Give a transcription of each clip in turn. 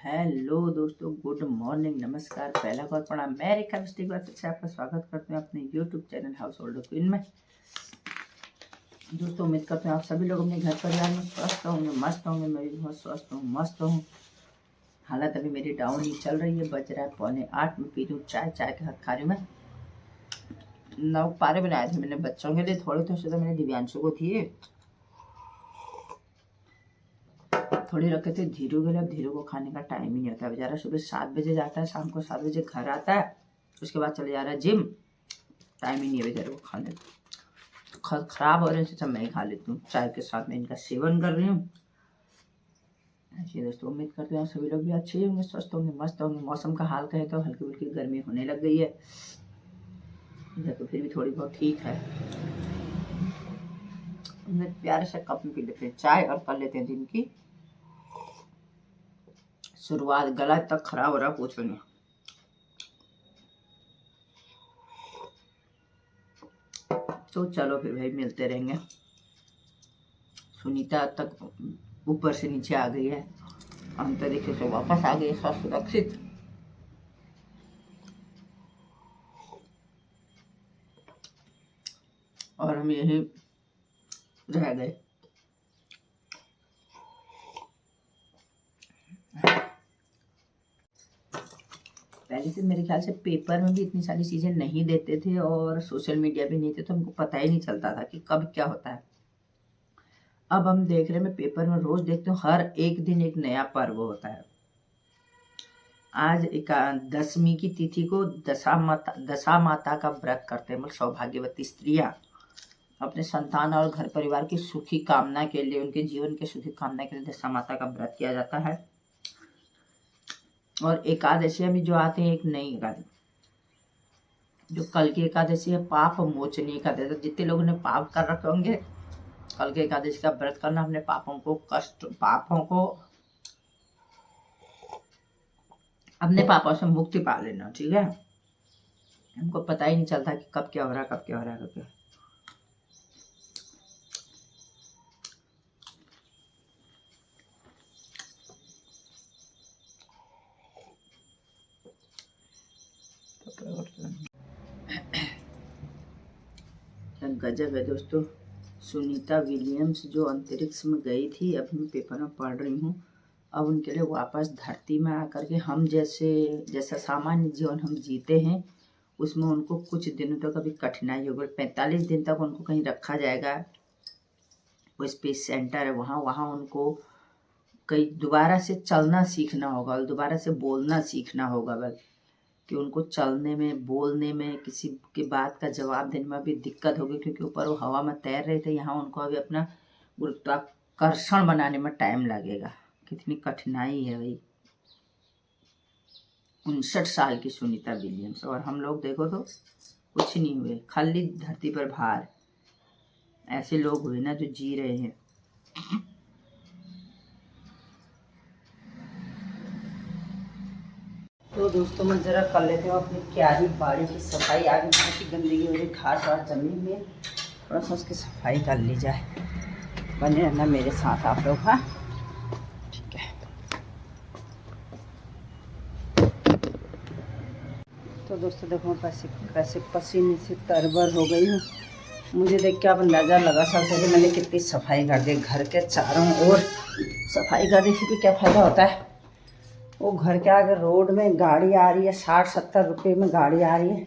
Hello दोस्तों, good morning, नमस्कार, पहला कॉल पड़ा मैं रेखा मिस्त्री बात से आपका स्वागत करते हैं अपने YouTube channel house hold queen में। दोस्तों उम्मीद करते हैं आप सभी लोग अपने घर परिवार में स्वस्थ होंगे, मस्त होंगे। मैं भी बहुत स्वस्थ हूँ, मस्त हूँ। हालत अभी मेरी डाउन ही चल रही है। बज रहा है 7:45 में पी रही हूँ चाय के साथ खा रही हूँ मैं 9 पारे बनाए थे मैंने बच्चों के लिए, थोड़े तो मैंने दिव्यांशु को दिए, थोड़ी रखे थे धीरू के लिए। अब धीरू को खाने का टाइम ही नहीं होता, बेचारा सुबह 7 बजे जाता है, शाम को 7 बजे घर आता है, उसके बाद चले जा रहा है जिम। टाइम ही नहीं है बेचारे को खाने का। खराब हो रहे हैं, सब मैं ही खा लेती हूँ चाय के साथ में, इनका सेवन कर रही हूँ। ऐसे दोस्तों उम्मीद करते हैं सभी लोग भी अच्छे होंगे, स्वस्थ होंगे, मस्त होंगे। मौसम का हाल कहे तो हल्की फुल्की गर्मी होने लग गई है इधर, तो फिर भी थोड़ी बहुत ठीक है। प्यारे से कप में पी लेते हैं चाय और कर लेते हैं दिन की शुरुआत। गला तक खराब हो रहा, पूछो नहीं। तो चलो फिर भाई मिलते रहेंगे। सुनीता तक ऊपर से नीचे आ गई है, हम तो देखिए से वापस आ गए सुरक्षित। और हम यहीं रह गए। पहले से मेरे ख्याल से पेपर में भी इतनी सारी चीज़ें नहीं देते थे और सोशल मीडिया भी नहीं थे, तो हमको पता ही नहीं चलता था कि कब क्या होता है। अब हम देख रहे हैं, मैं पेपर में रोज देखते हूँ, हर एक दिन एक नया पर्व होता है। आज 10वीं की तिथि को दशा माता का व्रत करते हैं, मतलब सौभाग्यवती स्त्रियां अपने संतान और घर परिवार की सुखी कामना के लिए, उनके जीवन के सुखी कामना के लिए दशा माता का व्रत किया जाता है। और एकादशी में जो आते हैं, एक नई एकादशी जो कल की एकादशी है, पाप मोचनी एकादशी। तो जितने लोगों ने पाप कर रखे होंगे, कल के एकादशी का व्रत करना, अपने अपने पापों से मुक्ति पा लेना, ठीक है। हमको पता ही नहीं चलता कि कब क्या हो रहा है, कब क्या हो रहा है, कब क्या। गजब है दोस्तों। सुनीता विलियम्स जो अंतरिक्ष में गई थी, अभी मैं पेपर में पढ़ रही हूँ, अब उनके लिए वापस धरती में आकर के हम जैसा सामान्य जीवन हम जीते हैं, उसमें उनको कुछ दिनों तक अभी कठिनाई होगी। 45 दिन तक उनको कहीं रखा जाएगा, वो स्पेस सेंटर है वहाँ उनको कहीं दोबारा से चलना सीखना होगा, दोबारा से बोलना सीखना होगा। बस कि उनको चलने में, बोलने में, किसी की बात का जवाब देने में भी दिक्कत होगी, क्योंकि ऊपर वो हवा में तैर रहे थे। यहाँ उनको अभी अपना गुरुत्वाकर्षण बनाने में टाइम लगेगा। कितनी कठिनाई है भाई। 59 साल की सुनीता विलियम्स, और हम लोग देखो तो कुछ नहीं हुए, खाली धरती पर भार। ऐसे लोग हुए ना जो जी रहे हैं। तो दोस्तों मैं जरा कर लेते हो अपनी क्यारी बाड़ी की सफाई। आगे बहुत ही गंदगी हो रही, घास वास जमी हुई है, थोड़ा सा उसकी सफाई कर ली जाए। बने रहना मेरे साथ आप लोग, हाँ ठीक है। तो दोस्तों देखो कैसे पसीने से तरबर हो गई हूँ। मुझे देख के आप अंदाज़ा लगा सकते हैं कि मैंने कितनी सफाई कर दी। घर के चारों ओर सफाई कर दी थी, क्या फ़ायदा होता है। वो घर के आगे रोड में गाड़ी आ रही है, 60-70 रुपये में गाड़ी आ रही है,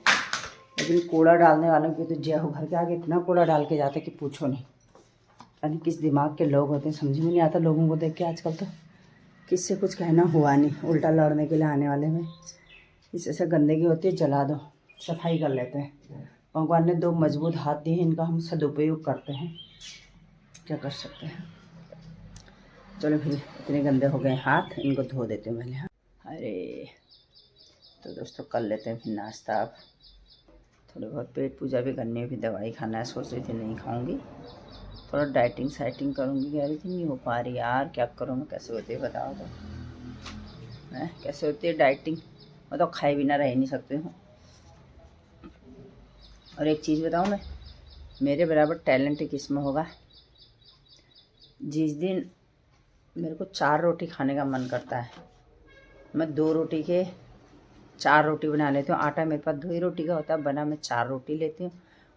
लेकिन कूड़ा डालने वालों की तो जय हो। घर के आगे इतना कूड़ा डाल के जाते कि पूछो नहीं। यानी किस दिमाग के लोग होते हैं, समझ में नहीं आता लोगों को देख के। आजकल तो किससे कुछ कहना हुआ नहीं, उल्टा लड़ने के लिए आने वाले में। इससे से गंदगी होती है, जला दो, सफाई कर लेते हैं। भगवान ने 2 मजबूत हाथ दिए, इनका हम सदुपयोग करते हैं, क्या कर सकते हैं। चलो फिर, इतने गंदे हो गए हाथ, इनको धो देते हैं मैंने। अरे तो दोस्तों कर लेते हैं फिर नाश्ता। अब थोड़ी बहुत पेट पूजा भी करनी है, फिर दवाई खाना है। सोच रही थी नहीं खाऊंगी, थोड़ा डाइटिंग साइटिंग करूंगी, कह रही थी नहीं हो पा रही यार, क्या करूँ मैं, कैसे होती है बताओ तो है, कैसे होती है डाइटिंग। मैं तो खाए बिना रह नहीं सकती हूँ। और एक चीज़ बताऊँ मैं, मेरे बराबर टैलेंट किसमें होगा। जिस दिन मेरे को 4 रोटी खाने का मन करता है, मैं 2 रोटी के 4 रोटी बना लेती हूँ। आटा मेरे पास 2 ही रोटी का होता है, बना मैं 4 रोटी लेती हूँ।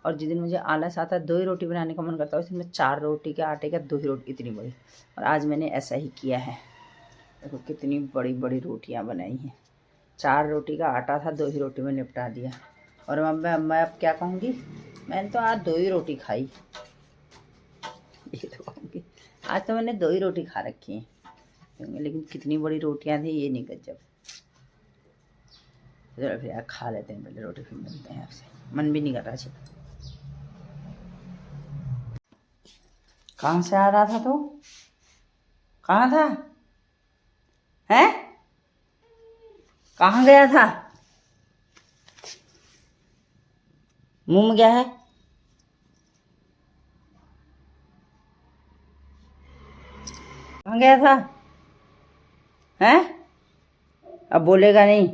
और जिस दिन मुझे आलस आता है 2 ही रोटी बनाने का मन करता है, उस दिन मैं 4 रोटी के आटे का 2 ही रोटी, इतनी बड़ी। और आज मैंने ऐसा ही किया है। देखो कितनी बड़ी बड़ी रोटियाँ बनाई हैं। 4 रोटी का आटा था, 2 ही रोटी में निपटा दिया। और मैं अब क्या कहूँगी, मैंने तो आज 2 ही रोटी खाई, ये तो कहूँगी। आज तो मैंने 2 ही रोटी खा रखी है, लेकिन कितनी बड़ी रोटियाँ थी ये नहीं गजब। चलो फिर यार खा लेते हैं पहले रोटी, फिर मिलते हैं आपसे। मन भी नहीं कर रहा। चलो कहाँ से आ रहा था तो, कहाँ था, हैं कहाँ गया था, मुंह में गया है, कहाँ गया था, हैं अब बोलेगा नहीं।